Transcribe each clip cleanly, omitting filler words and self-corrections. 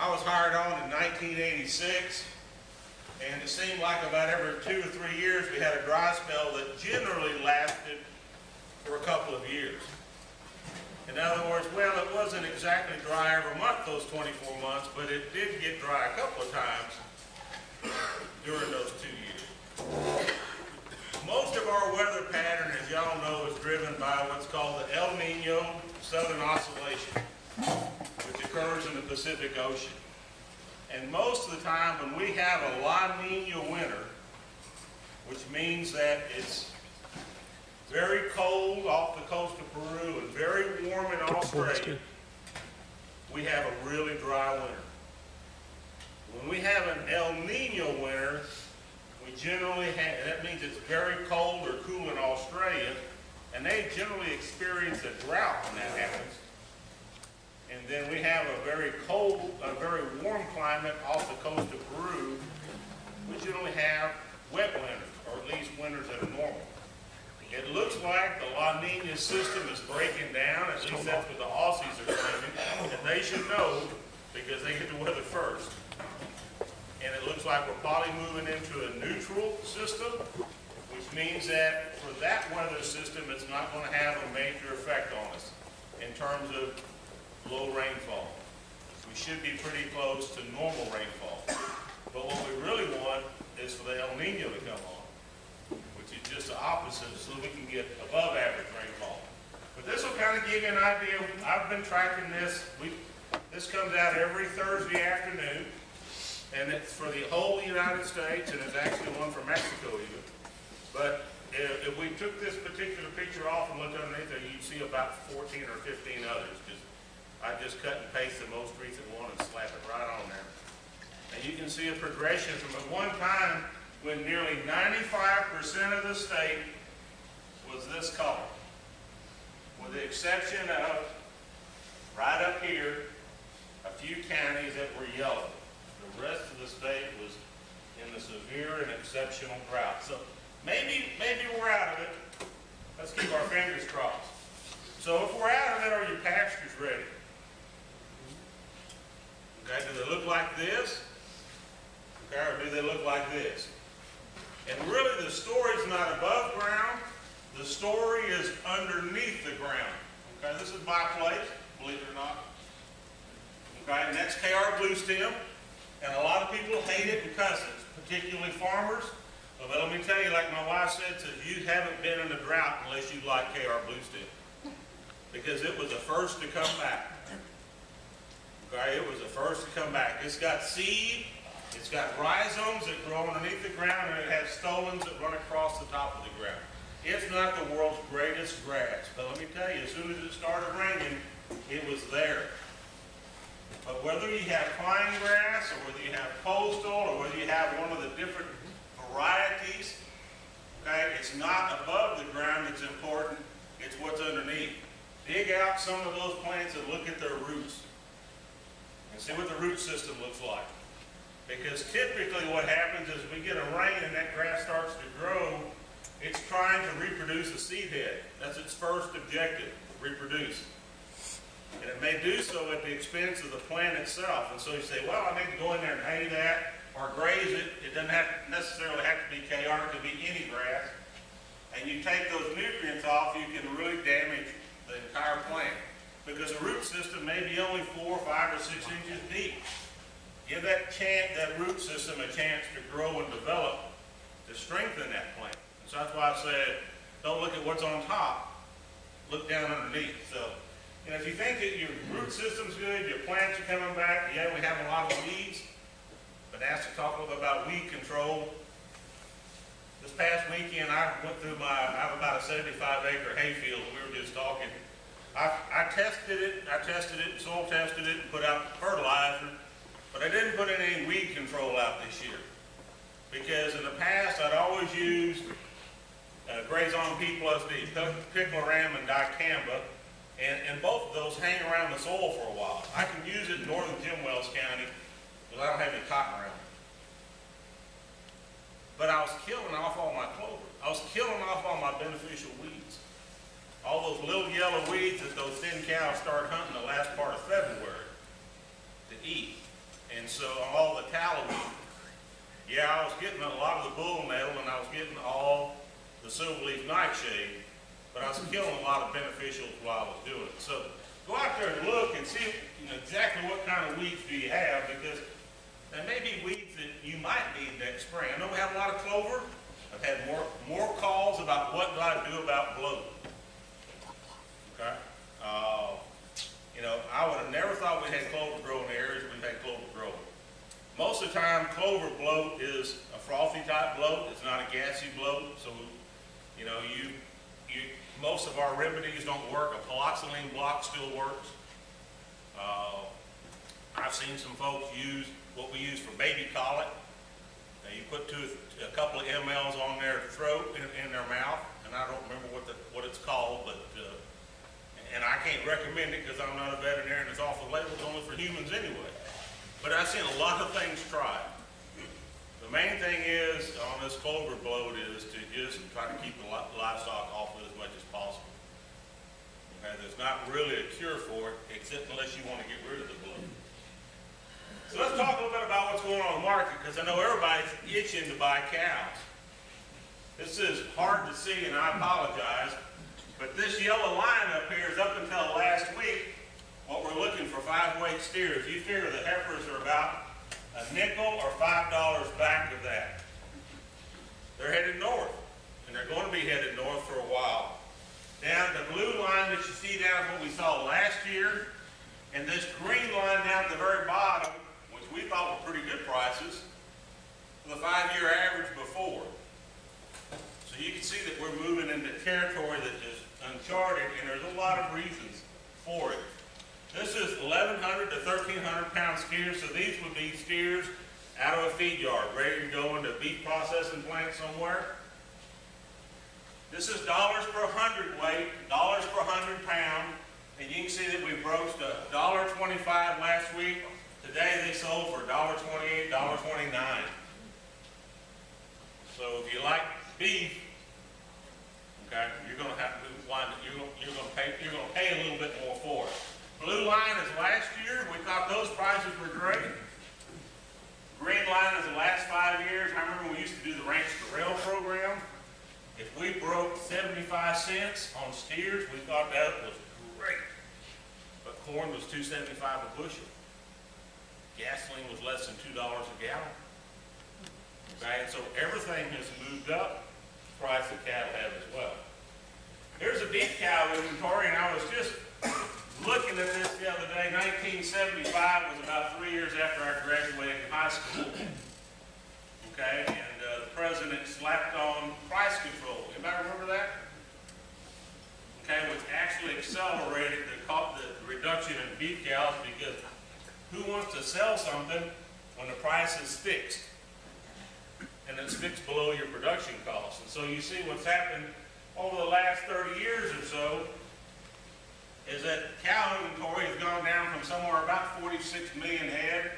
I was hired on in 1986, and it seemed like about every 2 or 3 years we had a dry spell that generally lasted for a couple of years. In other words, well, it wasn't exactly dry every month those 24 months, but it did get dry a couple of times during those 2 years. Most of our weather pattern, as y'all know, is driven by what's called the El Nino Southern Oscillation, which occurs in the Pacific Ocean. And most of the time when we have a La Nina winter, which means that it's very cold off the coast of Peru and very warm in Australia, we have a really dry winter. When we have an El Nino winter, we generally have, that means it's very cold or cool in Australia, and they generally experience a drought when that happens. And then we have a very cold, a very warm climate off the coast of Peru. We generally have wet winters, or at least winters that are normal. It looks like the La Nina system is breaking down, at least that's what the Aussies are claiming, and they should know because they get the weather first. And it looks like we're probably moving into a neutral system, which means that for that weather system, it's not going to have a major effect on us in terms of low rainfall. We should be pretty close to normal rainfall. But what we really want is for the El Nino to come on, which is just the opposite, so we can get above average rainfall. But this will kind of give you an idea. I've been tracking this. This comes out every Thursday afternoon, and it's for the whole United States, and it's actually one for Mexico even. But if we took this particular picture off and looked underneath there, you'd see about 14 or 15 others. I just cut and paste the most recent one and slap it right on there. And you can see a progression from at one time when nearly 95% of the state was this color, with the exception of right up here, a few counties that were yellow. The rest of the state was in the severe and exceptional drought. So maybe we're out of it. Let's keep our fingers crossed. So if we're out of it, are your pastures ready? Okay, do they look like this? Okay, or do they look like this? And really the story's not above ground. The story is underneath the ground. Okay, this is my place, believe it or not. Okay, and that's KR Blue Stem. And a lot of people hate it because it's particularly farmers. But let me tell you, like my wife said, you haven't been in a drought unless you like KR Blue Stem. Because it was the first to come back. Okay, it was the first to come back. It's got seed, it's got rhizomes that grow underneath the ground, and it has stolons that run across the top of the ground. It's not the world's greatest grass, but let me tell you, as soon as it started raining, it was there. But whether you have pine grass, or whether you have coastal, or whether you have one of the different varieties, okay, it's not above the ground that's important, it's what's underneath. Dig out some of those plants and look at their roots. And see what the root system looks like. Because typically what happens is we get a rain and that grass starts to grow, it's trying to reproduce a seed head. That's its first objective, reproduce. And it may do so at the expense of the plant itself. And so you say, well, I need to go in there and hay that or graze it. It doesn't necessarily have to be KR, it could be any grass. And you take those nutrients off, you can really damage the entire plant. Because the root system may be only 4, 5, or 6 inches deep. Give that root system a chance to grow and develop to strengthen that plant. So that's why I said, don't look at what's on top, look down underneath. So, if you think that your root system's good, your plants are coming back, yeah, we have a lot of weeds, but asked to talk a little bit about weed control. This past weekend, I went through I have about a 75-acre hayfield, we were just talking. I tested it, soil tested it, and put out fertilizer, but I didn't put any weed control out this year. Because in the past, I'd always used Grazon P plus D, picloram and dicamba, and both of those hang around the soil for a while. I can use it in northern Jim Wells County, because I don't have any cotton around. But I was killing off all my clover. I was killing off all my beneficial weeds. All those little yellow weeds that those thin cows start hunting the last part of February to eat. Yeah, I was getting a lot of the bull nettle and I was getting all the silverleaf nightshade, but I was killing a lot of beneficials while I was doing it. So go out there and look and see exactly what kind of weeds do you have, because there may be weeds that you might need next spring. I know we have a lot of clover. I've had more calls about what do I do about bloat. Okay? I would have never thought we had clover growing areas. We've had clover growing. Most of the time, clover bloat is a frothy type bloat. It's not a gassy bloat. So, most of our remedies don't work. A paloxylene block still works. I've seen some folks use what we use for baby colic. Now you put a couple of mLs on their throat in their mouth, and I don't remember what it's called, but and I can't recommend it because I'm not a veterinarian. It's off the label. It's only for humans anyway. But I've seen a lot of things tried. The main thing is on this clover bloat is to just try to keep the livestock off it as much as possible. Okay, there's not really a cure for it, except unless you want to get rid of the bloat. So let's talk a little bit about what's going on in the market, because I know everybody's itching to buy cows. This is hard to see, and I apologize, but this yellow line up here is up until last week what we're looking for 5-weight steers. You figure the heifers are about a nickel or $5 back of that. They're headed north, and they're going to be headed north for a while. Down the blue line that you see down is what we saw last year, and this green line down at the very bottom, which we thought were pretty good prices, for the 5-year average before. So you can see that we're moving into territory that is uncharted, and there's a lot of reasons for it. This is 1,100 to 1,300 pound steers, so these would be steers out of a feed yard, ready to go into a beef processing plant somewhere. This is dollars per hundredweight, dollars per 100 pound, and you can see that we broached $1.25 last week. Today they sold for $1.28, $1.29. So if you like beef, okay, you're going to have to you're going to pay a little bit more for it. Blue line is last year. We thought those prices were great. Green line is the last 5 years. I remember we used to do the ranch to rail program. If we broke 75 cents on steers, we thought that was great. But corn was $2.75 a bushel. Gasoline was less than $2 a gallon. Okay, and so everything has moved up. The price of cattle have as well. Here's a beef cow inventory, and I was just looking at this the other day. 1975 was about 3 years after I graduated high school. Okay, and the president slapped on price control. Anybody remember that? Okay, which actually accelerated the reduction in beef cows, because who wants to sell something when the price is fixed? And it's fixed below your production costs. And so you see what's happened over the last 30 years or so is that cow inventory has gone down from somewhere about 46 million head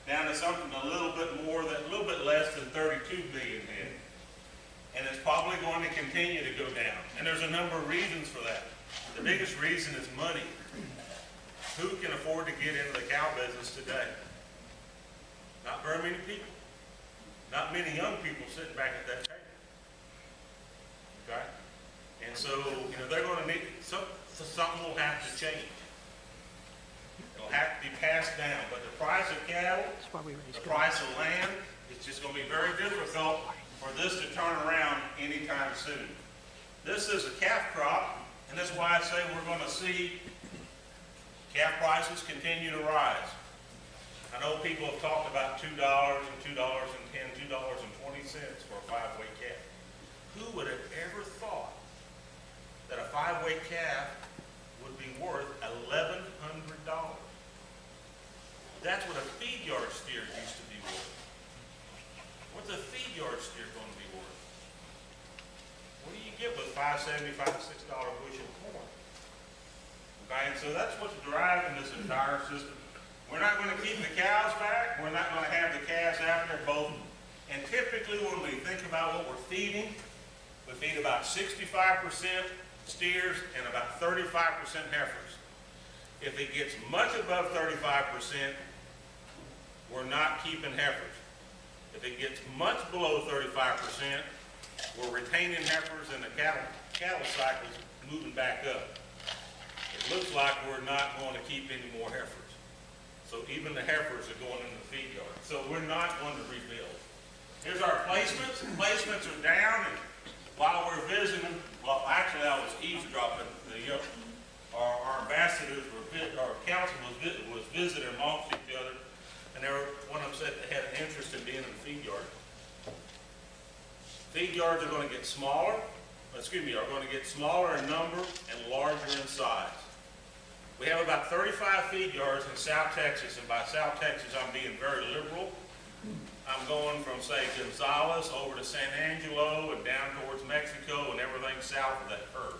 down to something a little bit less than 32 million head. And it's probably going to continue to go down. And there's a number of reasons for that. The biggest reason is money. Who can afford to get into the cow business today? Not very many people. Not many young people sitting back at that table. Okay? And so, they're going to need, something will have to change. It'll have to be passed down. But the price of cattle, the price of land, it's just going to be very difficult for this to turn around anytime soon. This is a calf crop, and that's why I say we're going to see calf prices continue to rise. I know people have talked about $2 and $2.10, $2.20 for a 5-weight calf. Who would have ever thought that a 5-weight calf would be worth $1,100? That's what a feed yard steer used to be worth. What's a feed yard steer going to be worth? What do you get with $5.75, $6 bushel of corn? Okay, and so that's what's driving this entire system. We're not going to keep the cows back. We're not going to have the calves out there both. And typically when we think about what we're feeding, we feed about 65% steers and about 35% heifers. If it gets much above 35%, we're not keeping heifers. If it gets much below 35%, we're retaining heifers and the cattle cycle's moving back up. It looks like we're not going to keep any more heifers. So even the heifers are going in the feed yard. So we're not going to rebuild. Here's our placements. The placements are down, and while we're visiting, well, actually I was eavesdropping. Our ambassadors our council was visiting amongst each other, and one of them said they had an interest in being in the feed yard. Feed yards are going to get smaller, are going to get smaller in number and larger in size. We have about 35 feed yards in South Texas, and by South Texas I'm being very liberal. I'm going from, say, Gonzales over to San Angelo and down towards Mexico and everything south of that curve.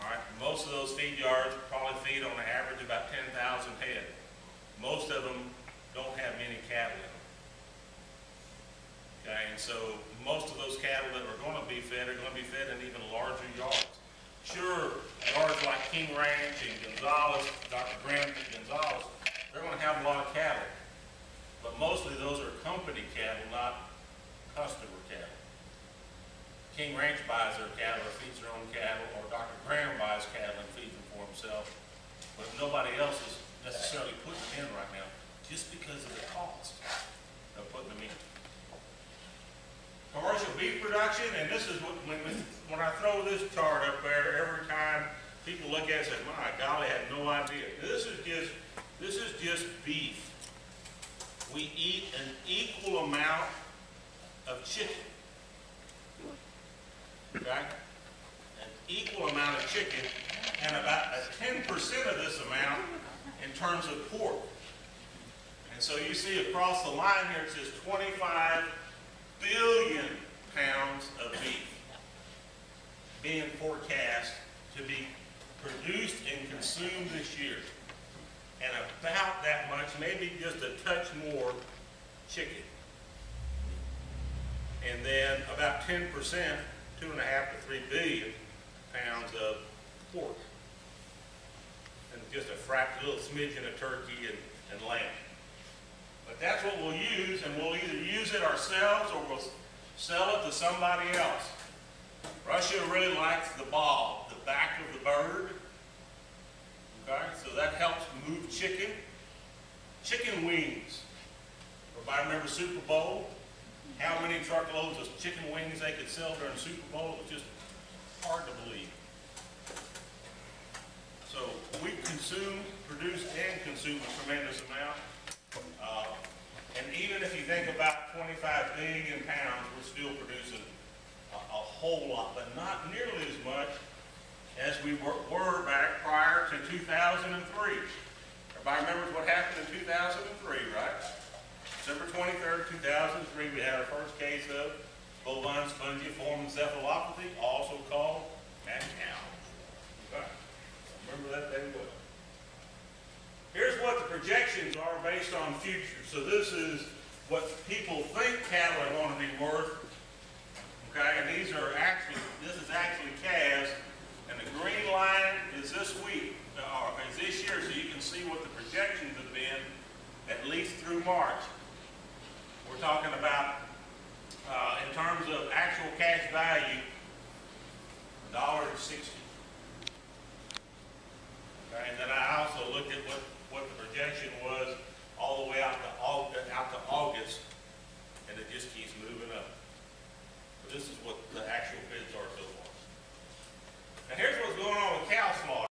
All right, most of those feed yards probably feed on average about 10,000 head. Most of them don't have many cattle in them. Okay, and so most of those cattle that are going to be fed in even larger yards. Sure, yards like King Ranch and Gonzales, Dr. Graham and Gonzales, they're going to have a lot of cattle. But mostly those are company cattle, not customer cattle. King Ranch buys their cattle or feeds their own cattle, or Dr. Graham buys cattle and feeds them for himself. But nobody else is necessarily putting them in right now, just because of the cost of putting them in. Commercial beef production, and this is what, when I throw this chart up there, every time people look at it and say, my golly, I had no idea. This is just beef. We eat an equal amount of chicken. Okay? An equal amount of chicken, and about 10% of this amount in terms of pork. And so you see across the line here it says 25 billion pounds of beef being forecast to be produced and consumed this year. And about that much, maybe just a touch more, chicken. And then about 10%, 2.5 to 3 billion pounds of pork. And just a little smidgen of turkey and lamb. But that's what we'll use, and we'll either use it ourselves or we'll sell it to somebody else. Russia really likes the ball, the back of the bird. Okay, so that helps move chicken. Chicken wings. Everybody remember Super Bowl? How many truckloads of chicken wings they could sell during Super Bowl? It was just hard to believe. So we produce and consume a tremendous amount. And even if you think about 25 billion pounds, we're still producing a whole lot, but not nearly as much as we were back prior to 2003. Everybody remembers what happened in 2003, right? December 23rd, 2003, we had our first case of bovine spongiform encephalopathy, also called mad cow. Okay. Remember that day well. Here's what the projections are based on future. So this is what people think cattle are going to be worth. Okay, and this is actually calves. And the green line is this week, or is this year, so you can see what the projections have been, at least through March. We're talking about, in terms of actual cash value, $1.60. Okay, and then I also looked at what the projection was